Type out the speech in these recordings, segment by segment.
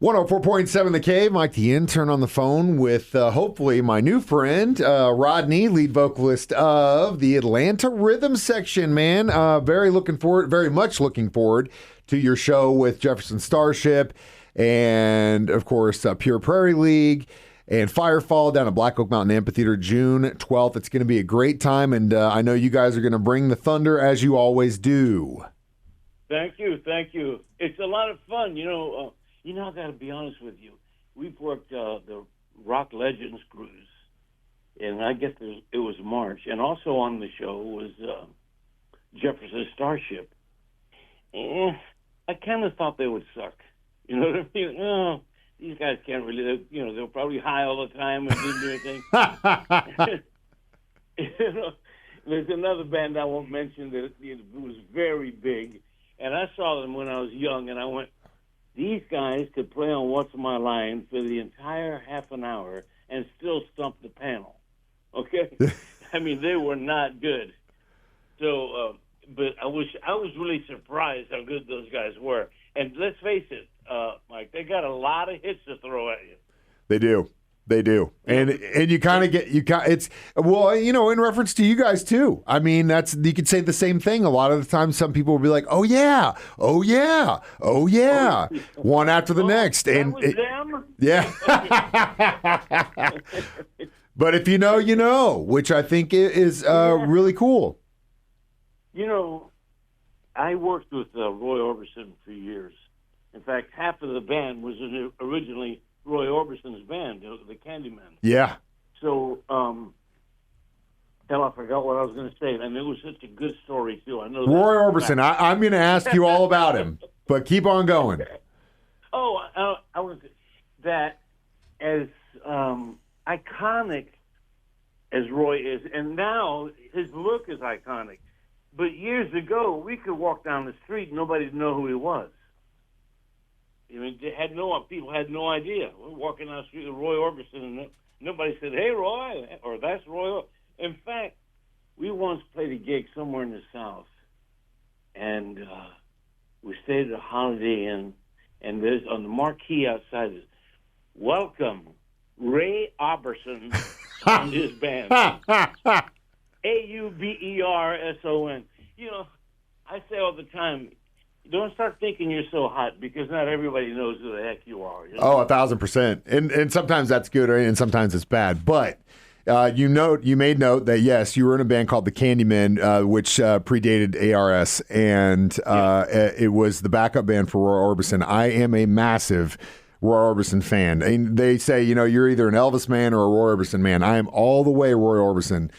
104.7 The Cave. Mike the Intern on the phone with hopefully my new friend, Rodney, lead vocalist of the Atlanta Rhythm Section, man. Very much looking forward to your show with Jefferson Starship and, of course, Pure Prairie League and Firefall down at Black Oak Mountain Amphitheater June 12th. It's going to be a great time, and I know you guys are going to bring the thunder as you always do. Thank you. It's a lot of fun, I got to be honest with you. We've worked the Rock Legends cruise, and I guess it was March. And also on the show was Jefferson Starship. And I kind of thought they would suck. You know what I mean? Oh, these guys can't really, they're probably high all the time and didn't do anything. There's another band I won't mention that was very big. And I saw them when I was young, and I went, these guys could play on What's My Line for the entire half an hour and still stump the panel. Okay? I mean, they were not good. So, but I was really surprised how good those guys were. And let's face it, Mike, they got a lot of hits to throw at you. They do. And you kind of get, in reference to you guys too. I mean, you could say the same thing. A lot of the time, some people will be like, oh yeah, one after the next. And them? Yeah. But if you know, you know, which I think is really cool. I worked with Roy Orbison for years. In fact, half of the band was originally Roy Orbison's band, the Candyman. Yeah. So, I forgot what I was going to say. And it was such a good story, too. I know Roy Orbison. I'm going to ask you all about him, but keep on going. Oh, I was that as iconic as Roy is, and now his look is iconic. But years ago, we could walk down the street and nobody'd know who he was. I mean, people had no idea. We're walking down the street with Roy Orbison, and nobody said, "Hey, Roy," or "That's Roy." In fact, we once played a gig somewhere in the South, and we stayed at a Holiday Inn, and there's on the marquee outside is, "Welcome, Ray Orbison and his band." Auberson. I say all the time, don't start thinking you're so hot because not everybody knows who the heck you are. Oh, 1,000%. And sometimes that's good and sometimes it's bad. But you made note that, yes, you were in a band called the Candymen, which predated ARS, and it was the backup band for Roy Orbison. I am a massive Roy Orbison fan. And they say, you're either an Elvis man or a Roy Orbison man. I am all the way Roy Orbison.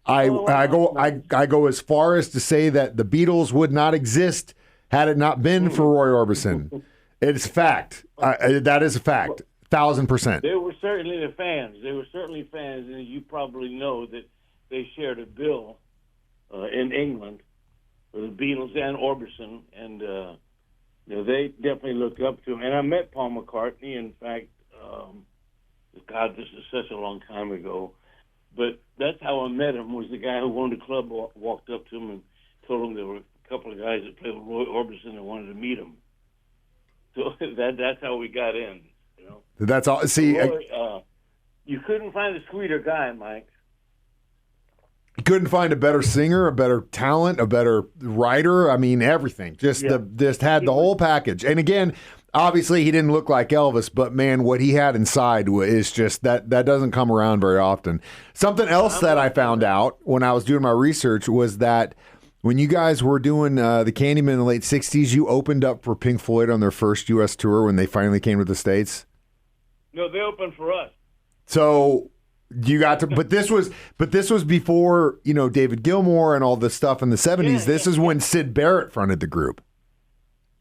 I go as far as to say that the Beatles would not exist had it not been for Roy Orbison. It's a fact. That is a fact. 1,000%. They were certainly the fans. And you probably know that they shared a bill in England for the Beatles and Orbison, and they definitely looked up to him. And I met Paul McCartney. In fact, God, this is such a long time ago. But that's how I met him, was the guy who owned the club walked up to him and told him there were a couple of guys that played with Roy Orbison that wanted to meet him. So that's how we got in, That's all. See, Roy, you couldn't find a sweeter guy, Mike. You couldn't find a better singer, a better talent, a better writer. I mean, everything. Just had the whole package. And again, obviously, he didn't look like Elvis, but man, what he had inside is just that doesn't come around very often. Something else that I found out when I was doing my research was that when you guys were doing the Candyman in the late 60s, you opened up for Pink Floyd on their first U.S. tour when they finally came to the States? No, they opened for us. So you got to, but this was before, David Gilmour and all this stuff in the 70s. This is when Syd Barrett fronted the group.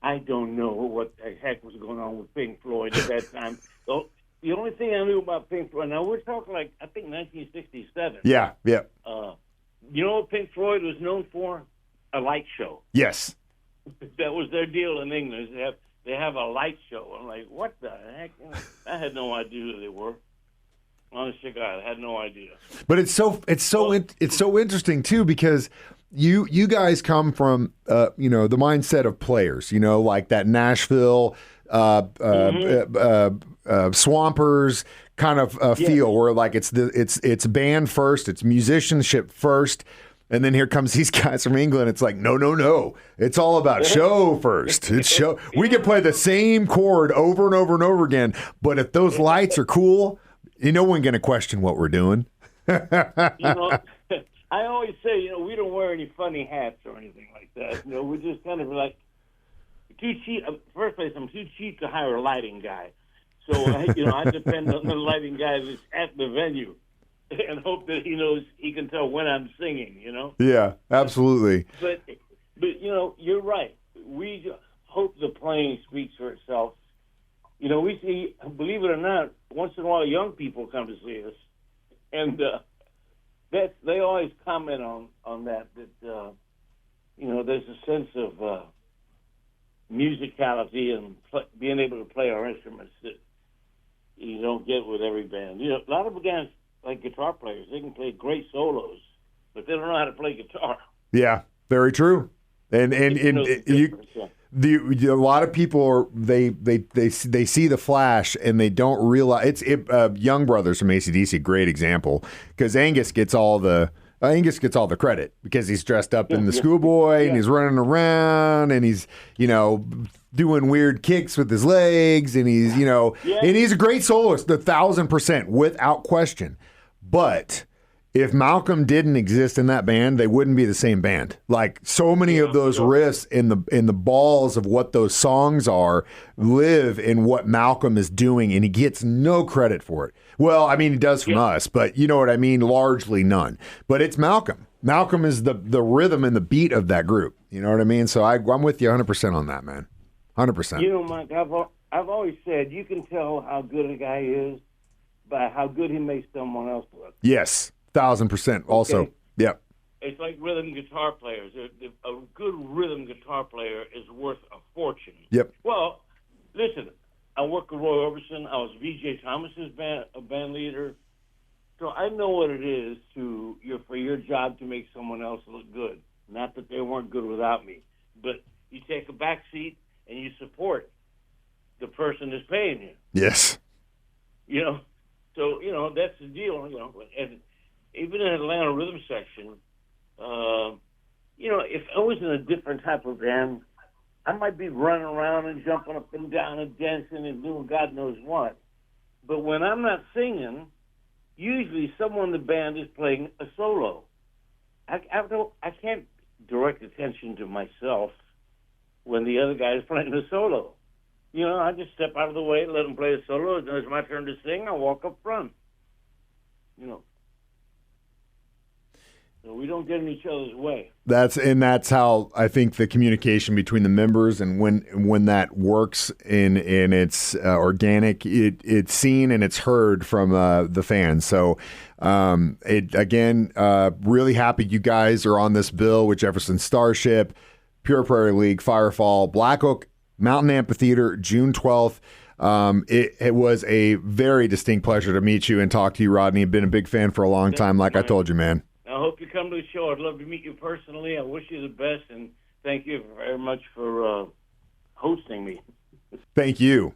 I don't know what the heck was going on with Pink Floyd at that time. So the only thing I knew about Pink Floyd, now we're talking I think 1967. Yeah. You know what Pink Floyd was known for? A light show. Yes. That was their deal in England. They have a light show. I'm like, what the heck? I had no idea who they were. Honest to God, I had no idea. But it's so interesting too, because you guys come from the mindset of players, like that Nashville Swampers kind of feel, where like it's band first, it's musicianship first. And then here comes these guys from England. It's like, no. It's all about show first. It's show. We can play the same chord over and over and over again, but if those lights are cool, no one going to question what we're doing. I always say, we don't wear any funny hats or anything like that. We're just kind of like too cheap. First place, I'm too cheap to hire a lighting guy. So, I depend on the lighting guy that's at the venue. And hope that he knows he can tell when I'm singing, Yeah, absolutely. But you're right. We hope the playing speaks for itself. We see, believe it or not, once in a while young people come to see us, and they always comment on that there's a sense of musicality and being able to play our instruments that you don't get with every band. A lot of bands, like guitar players, they can play great solos, but they don't know how to play guitar. Yeah, very true. And a lot of people they see the flash and they don't realize Young Brothers from AC/DC, great example, because Angus gets all the credit because he's dressed up in the schoolboy and he's running around and he's doing weird kicks with his legs and he's and he's a great soloist, 1,000% without question. But if Malcolm didn't exist in that band, they wouldn't be the same band. Like so many of those riffs in the balls of what those songs are live in what Malcolm is doing, and he gets no credit for it. Well, I mean, he does from us, but you know what I mean? Largely none. But it's Malcolm. Malcolm is the rhythm and the beat of that group. You know what I mean? So I'm with you 100% on that, man. 100%. Mike, I've always said you can tell how good a guy is by how good he makes someone else look. Yes, 1,000% also. Okay. Yep. It's like rhythm guitar players. A good rhythm guitar player is worth a fortune. Yep. Well, listen, I work with Roy Orbison. I was V.J. Thomas's band leader. So I know what it is for your job to make someone else look good. Not that they weren't good without me. But you take a back seat and you support the person that's paying you. Yes. So, that's the deal, And even in Atlanta rhythm section, if I was in a different type of band, I might be running around and jumping up and down and dancing and doing God knows what. But when I'm not singing, usually someone in the band is playing a solo. I can't direct attention to myself when the other guy is playing a solo. I just step out of the way, let him play a solo, and when it's my turn to sing, I walk up front. So we don't get in each other's way. That's how I think the communication between the members and when that works and it's organic, it's seen and it's heard from the fans. So really happy you guys are on this bill with Jefferson Starship, Pure Prairie League, Firefall, Black Oak Mountain Amphitheater, June 12th. It was a very distinct pleasure to meet you and talk to you, Rodney. I've been a big fan for a long time, like I told you, man. I hope you come to the show. I'd love to meet you personally. I wish you the best, and thank you very much for hosting me. Thank you.